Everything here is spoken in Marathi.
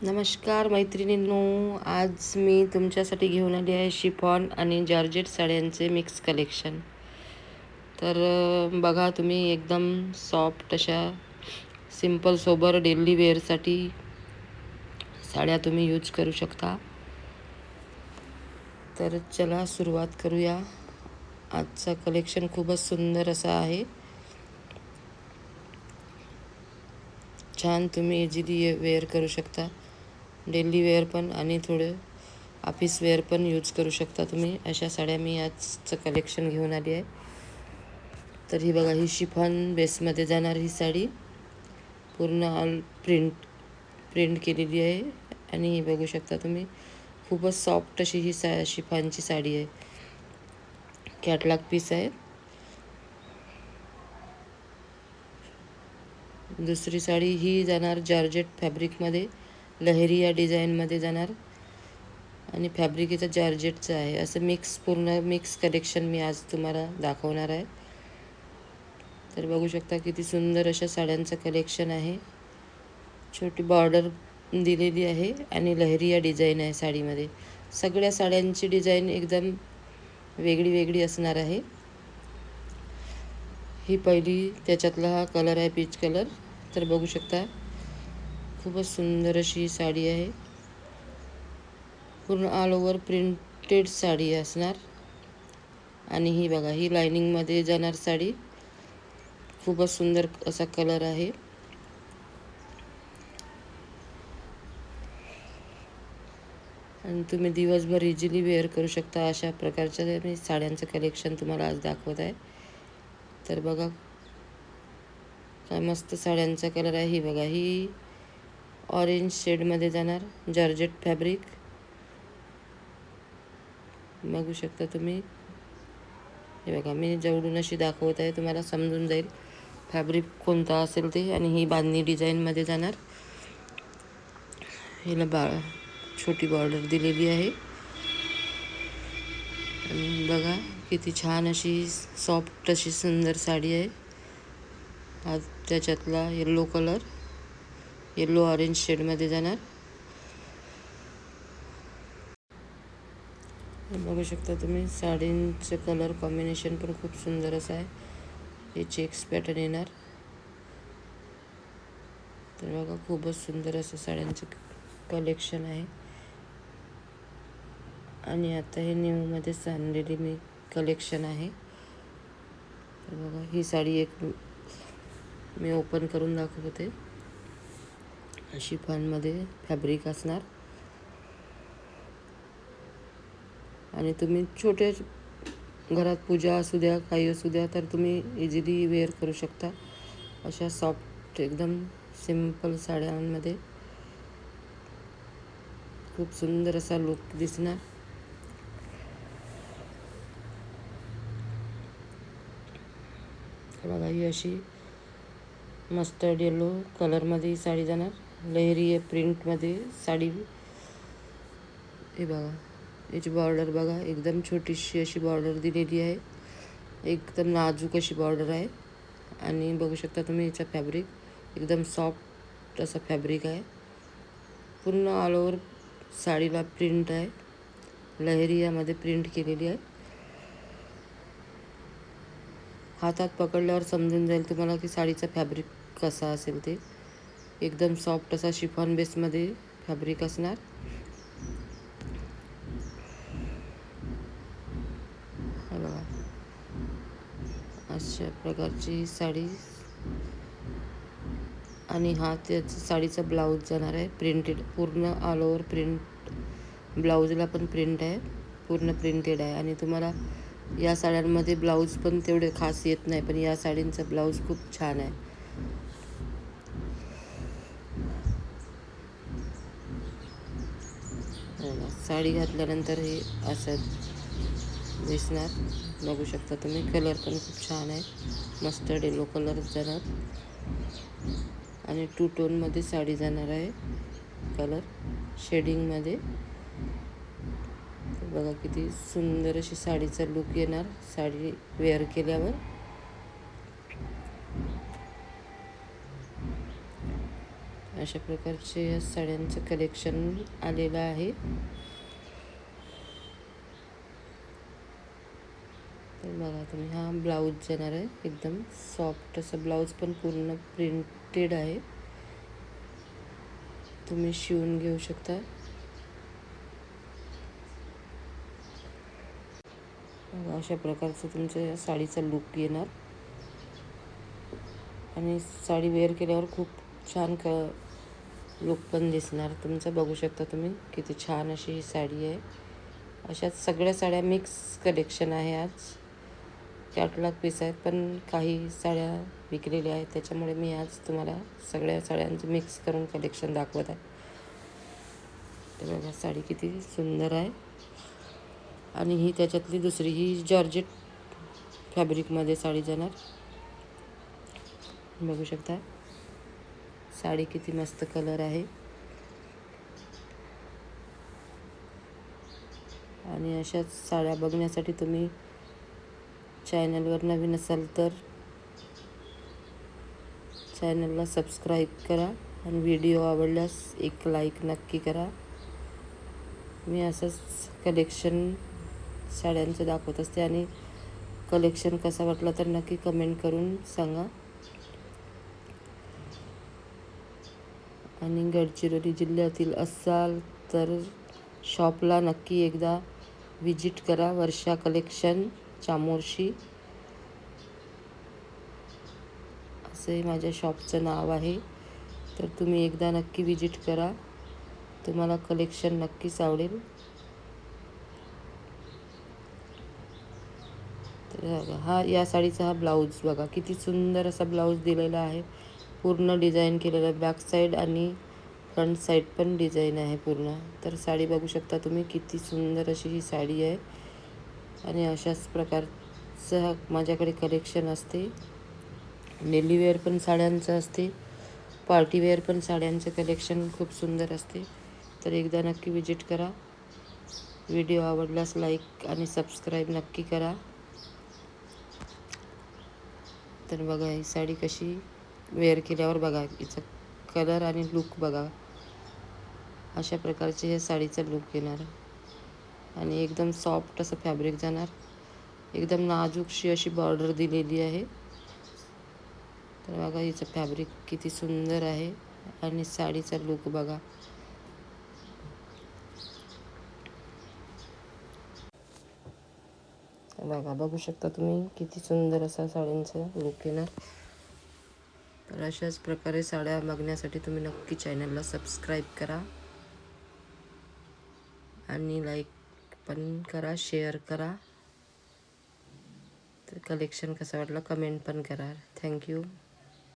नमस्कार मैत्रिणींनो, आज मी तुमच्यासाठी घेऊन आली आहे शिफॉन आणि जॉर्जेट साड्यांचे मिक्स कलेक्शन. तर बघा तुम्ही एकदम सॉफ्ट अशा सिंपल सोबर डेली वेअरसाठी साड्या तुम्ही यूज करू शकता. तर चला सुरुवात करूया. आजचा कलेक्शन खूपच सुंदर असा आहे. छान तुम्ही इझिली वेअर करू शकता. डेली वेअर पण आणि थोडं ऑफिस वेअर पण यूज करू शकता तुम्ही. अशा साड्या मी आजचं कलेक्शन घेऊन आली आहे. तर ही बघा, ही शिफॉन बेसमध्ये जाणार ही साडी. पूर्ण ऑल प्रिंट केलेली आहे आणि ही बघू शकता तुम्ही. खूपच सॉफ्ट अशी ही शिफॉनची साडी आहे. कॅटलॉग पीस आहे. दुसरी साडी ही जाणार जॉर्जेट फॅब्रिकमध्ये, लहेरी या डिझाईनमध्ये जाणार आणि फॅब्रिक इथं जॉर्जेटचं आहे. असं पूर्ण मिक्स कलेक्शन मी आज तुम्हाला दाखवणार आहे. तर बघू शकता किती सुंदर अशा साड्यांचं कलेक्शन आहे. छोटी बॉर्डर दिलेली आहे आणि लहेरी या डिझाईन आहे साडीमध्ये. सगळ्या साड्यांची डिझाईन एकदम वेगळी वेगळी असणार आहे. ही पहिली त्याच्यातला हा कलर आहे, पीच कलर. तर बघू शकता खूपच सुंदर अशी साडी आहे. पूर्ण ऑल ओव्हर प्रिंटेड साडी असणार आणि ही बघा, ही लायनिंगमध्ये जाणार साडी. खूपच सुंदर असा कलर आहे. आणि तुम्ही दिवसभर इझिली वेअर करू शकता. अशा प्रकारच्या मी साड्यांचं कलेक्शन तुम्हाला आज दाखवत आहे. तर बघा काय मस्त साड्यांचा कलर आहे. ही बघा, ही ऑरेंज शेडमध्ये जाणार जॉर्जेट फॅब्रिक. बघू शकता तुम्ही. हे बघा, मी जवळून अशी दाखवत आहे, तुम्हाला समजून जाईल फॅब्रिक कोणता असेल ते. आणि ही बांधणी डिझाईनमध्ये जाणार. हिला छोटी बॉर्डर दिलेली आहे. आणि बघा किती छान अशी सॉफ्ट अशी सुंदर साडी आहे. हा त्याच्यातला येल्लो कलर, येल्लो ऑरेंज शेडमध्ये जाणार. बघू शकता तुम्ही साडींचं कलर कॉम्बिनेशन पण खूप सुंदर असं आहे. हे चेक्स पॅटर्न येणार. तर बघा खूपच सुंदर असं साड्यांचं कलेक्शन आहे. आणि आता हे न्यूमध्येच आणलेली मी कलेक्शन आहे. तर बघा, ही साडी एक मी ओपन करून दाखवते. शिफॉनमध्ये फॅब्रिक असणार आणि तुम्ही छोटे घरात पूजा असू द्या, काही असू द्या, तर तुम्ही इझिली वेअर करू शकता. अशा सॉफ्ट एकदम सिंपल साड्यांमध्ये खूप सुंदर असा लुक दिसणार. बघा, ही अशी मस्टर्ड येलो कलरमध्ये साडी जाणार. लहेरी प्रिंटमध्ये साडी. हे बघा, याची बॉर्डर बघा, एकदम छोटीशी अशी बॉर्डर दिलेली आहे. एकदम नाजूक अशी बॉर्डर आहे. आणि बघू शकता तुम्ही याचा फॅब्रिक एकदम सॉफ्ट असा फॅब्रिक आहे. पूर्ण ऑल ओव्हर साडीला प्रिंट आहे. लहेरी यामध्ये प्रिंट केलेली आहे. हातात पकडल्यावर समजून जाईल तुम्हाला की साडीचा फॅब्रिक कसा असेल ते. एकदम सॉफ्ट असा शिफॉन बेसमध्ये फॅब्रिक असणार. बघा, अशा प्रकारची साडी. आणि हा त्याचं साडीचा ब्लाऊज जाणार आहे प्रिंटेड, पूर्ण ऑल ओव्हर प्रिंट. ब्लाऊजला पण प्रिंट आहे, पूर्ण प्रिंटेड आहे. आणि तुम्हाला या साड्यांमध्ये ब्लाऊज पण तेवढे खास येत नाही, पण या साडींचा ब्लाऊज खूप छान आहे. साडी घातल्यानंतर हे असं दिसणार. बघू शकता तुम्ही. कलर पण खूप छान आहे. मस्टर्ड येलो कलर जाणार आणि टू टोनमध्ये साडी जाणार आहे, कलर शेडिंगमध्ये. बघा किती सुंदर अशी साडीचा लुक येणार साडी वेअर केल्यावर. अशा प्रकारचे या साड्यांचं कलेक्शन आलेलं आहे. तर बघा तुम्ही, हा ब्लाऊज जाणार आहे, एकदम सॉफ्ट असं ब्लाऊज, पण पूर्ण प्रिंटेड आहे. तुम्ही शिवून घेऊ शकता. अशा प्रकारचं तुमचं या साडीचा लुक येणार आणि साडी वेअर केल्यावर खूप छान लुक पण दिसणार तुमचं. बघू शकता तुम्ही किती छान अशी ही साडी आहे. अशाच सगळ्या साड्या मिक्स कलेक्शन आहे. आज कॅटलॉग पीस आहेत, पण काही साड्या विकलेल्या आहेत, त्याच्यामुळे मी आज तुम्हाला सगळ्या साड्यांचं मिक्स करून कलेक्शन दाखवत आहे. तर बघा साडी किती सुंदर आहे. आणि ही त्याच्यातली दुसरी, ही जॉर्जेट फॅब्रिकमध्ये साडी जाणार. बघू शकता साडी किती मस्त कलर आहे. आणि अशाच साड्या बघण्यासाठी तुम्ही चॅनलवर नवीन असाल तर चॅनलला सबस्क्राईब करा आणि व्हिडिओ आवडल्यास एक लाईक नक्की करा. मी असंच कलेक्शन साड्यांचं दाखवत असते आणि कलेक्शन कसा वाटला तर नक्की कमेंट करून सांगा. आणि गडचिरोली जिल्ह्यातील असाल तर शॉपला नक्की एकदा विजिट करा. वर्षा कलेक्शन चामोर्शी असे माझ्या शॉपचं नाव आहे. तर तुम्ही एकदा नक्की विजिट करा, तुम्हाला कलेक्शन नक्कीच आवडेल. तर हा या साडीचा हा ब्लाऊज बघा, किती सुंदर असा ब्लाऊज दिलेला आहे. पूर्ण डिझाईन केलेलं आहे, बॅक साईड आणि फ्रंट साईड पण डिझाईन आहे पूर्ण. तर साडी बघू शकता तुम्ही, किती सुंदर अशी ही साडी आहे. आणि अशाच प्रकारचं माझ्याकडे कलेक्शन असते. डेली वेअर पण साड्यांचं असते, पार्टीवेअर पण साड्यांचं कलेक्शन खूप सुंदर असते. तर एकदा नक्की विजिट करा. व्हिडिओ आवडल्यास लाईक आणि सबस्क्राईब नक्की करा. तर बघा ही साडी कशी वेअर केल्यावर बघा, हिचा कलर आणि लुक बघा. अशा प्रकारचे हे साडीचा लुक येणार आणि एकदम सॉफ्ट असं फॅब्रिक जाणार. एकदम नाजूकशी अशी बॉर्डर दिलेली आहे. तर बघा हिचं फॅब्रिक किती सुंदर आहे आणि साडीचा लुक बघा. बघा बघू शकता तुम्ही किती सुंदर असा साड्यांचा लुक येणार. तर अशाच प्रकारे साड्या बघण्यासाठी तुम्ही नक्की चॅनलला सबस्क्राईब करा आणि लाईक पण करा, शेअर करा. तर कलेक्शन कसं वाटलं कमेंट पण करा. थँक्यू.